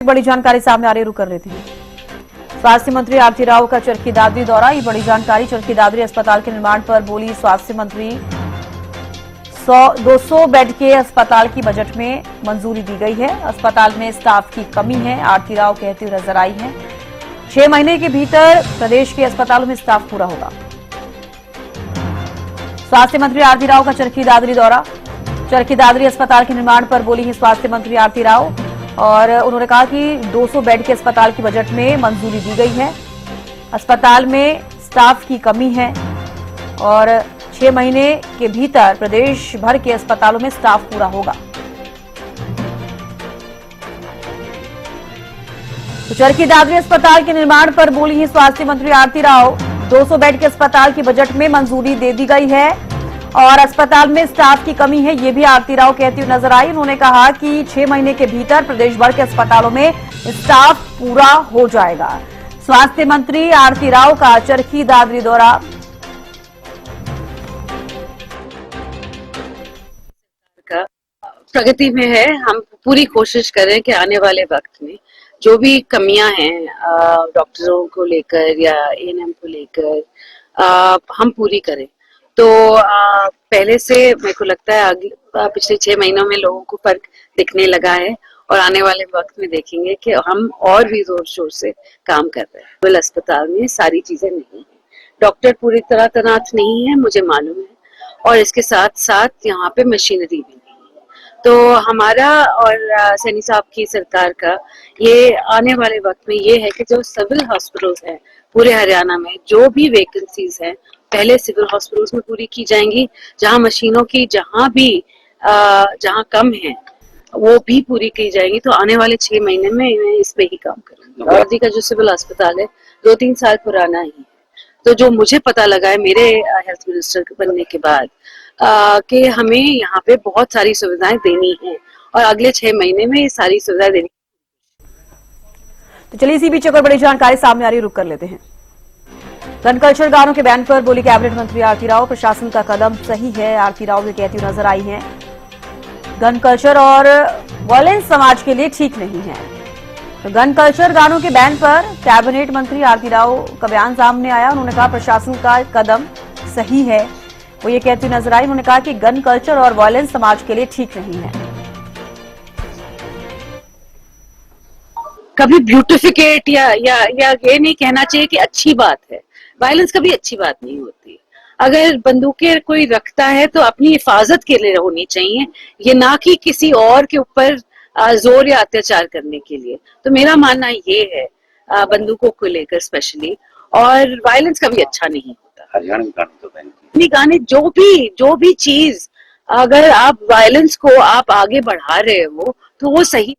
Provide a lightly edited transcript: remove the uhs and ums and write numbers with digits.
बड़ी जानकारी सामने आ रही, रुक कर लेते हैं। स्वास्थ्य मंत्री आरती राव का चरखी दादरी दौरा। ये बड़ी जानकारी। चरखी दादरी अस्पताल के निर्माण पर बोली स्वास्थ्य मंत्री। 200 बेड के अस्पताल की बजट में मंजूरी दी गई है। अस्पताल में स्टाफ की कमी है, आरती राव कहती हुई नजर आई है। 6 महीने के भीतर प्रदेश के अस्पतालों में स्टाफ पूरा होगा। स्वास्थ्य मंत्री आरती राव का चरखी दादरी दौरा। चरखी दादरी अस्पताल के निर्माण पर बोली है स्वास्थ्य मंत्री आरती राव और उन्होंने कहा कि 200 बेड के अस्पताल की बजट में मंजूरी दी गई है। अस्पताल में स्टाफ की कमी है और 6 महीने के भीतर प्रदेश भर के अस्पतालों में स्टाफ पूरा होगा। तो चरखी दादरी अस्पताल के निर्माण पर बोली है स्वास्थ्य मंत्री आरती राव। 200 बेड के अस्पताल की बजट में मंजूरी दे दी गई है और अस्पताल में स्टाफ की कमी है, ये भी आरती राव कहती हुई नजर आई। उन्होंने कहा कि 6 महीने के भीतर प्रदेश भर के अस्पतालों में स्टाफ पूरा हो जाएगा। स्वास्थ्य मंत्री आरती राव का चरखी दादरी दौरा। प्रगति में है। हम पूरी कोशिश करें कि आने वाले वक्त में जो भी कमियां हैं डॉक्टरों को लेकर या एएनएम को लेकर हम पूरी करें। तो पहले से मेरे को लगता है आगे पिछले 6 महीनों में लोगों को फर्क दिखने लगा है और आने वाले वक्त में देखेंगे कि हम और भी जोर शोर से काम कर रहे हैं। सिविल अस्पताल में सारी चीजें नहीं है, डॉक्टर पूरी तरह तैनात नहीं है, मुझे मालूम है, और इसके साथ साथ यहाँ पे मशीनरी भी नहीं है। तो हमारा और सैनी साहब की सरकार का ये आने वाले वक्त में ये है कि जो सिविल हॉस्पिटल्स हैं पूरे हरियाणा में, जो भी वैकेंसीज हैं पहले सिविल हॉस्पिटल्स में पूरी की जाएंगी। जहां मशीनों की जहां कम है वो भी पूरी की जाएंगी। तो आने वाले 6 महीने में मैं इस पे ही काम करूंगी। दादरी का जो सिविल अस्पताल है 2-3 साल पुराना ही है। तो जो मुझे पता लगा है मेरे हेल्थ मिनिस्टर बनने के बाद कि हमें यहाँ पे बहुत सारी सुविधाएं देनी है और अगले 6 महीने में ये सारी सुविधाएं देनी। तो चलिए इसी बीच अगर बड़ी जानकारी सामने आ रही, रुक कर लेते हैं। गन कल्चर गानों के बैन पर बोली कैबिनेट मंत्री आरती राव। प्रशासन का कदम सही है, आरती राव ये कहती हुई नजर आई हैं। गन कल्चर और वायलेंस समाज के लिए ठीक नहीं है। तो गन कल्चर गानों के बैन पर कैबिनेट मंत्री आरती राव का बयान सामने आया। उन्होंने कहा प्रशासन का कदम सही है, वो ये कहती हुई नजर आई। उन्होंने कहा कि गन कल्चर और वायलेंस समाज के लिए ठीक नहीं है। कभी ब्यूटिफिकेट या ये नहीं कहना चाहिए कि अच्छी बात है। वायलेंस कभी अच्छी बात नहीं होती। अगर बंदूकें कोई रखता है तो अपनी हिफाजत के लिए होनी चाहिए, ये ना कि किसी और के ऊपर जोर या अत्याचार करने के लिए। तो मेरा मानना ये है बंदूकों को लेकर स्पेशली, और वायलेंस कभी अच्छा नहीं होता। हरियाणा में गाने जो भी चीज अगर आप वायलेंस को आप आगे बढ़ा रहे हो तो वो सही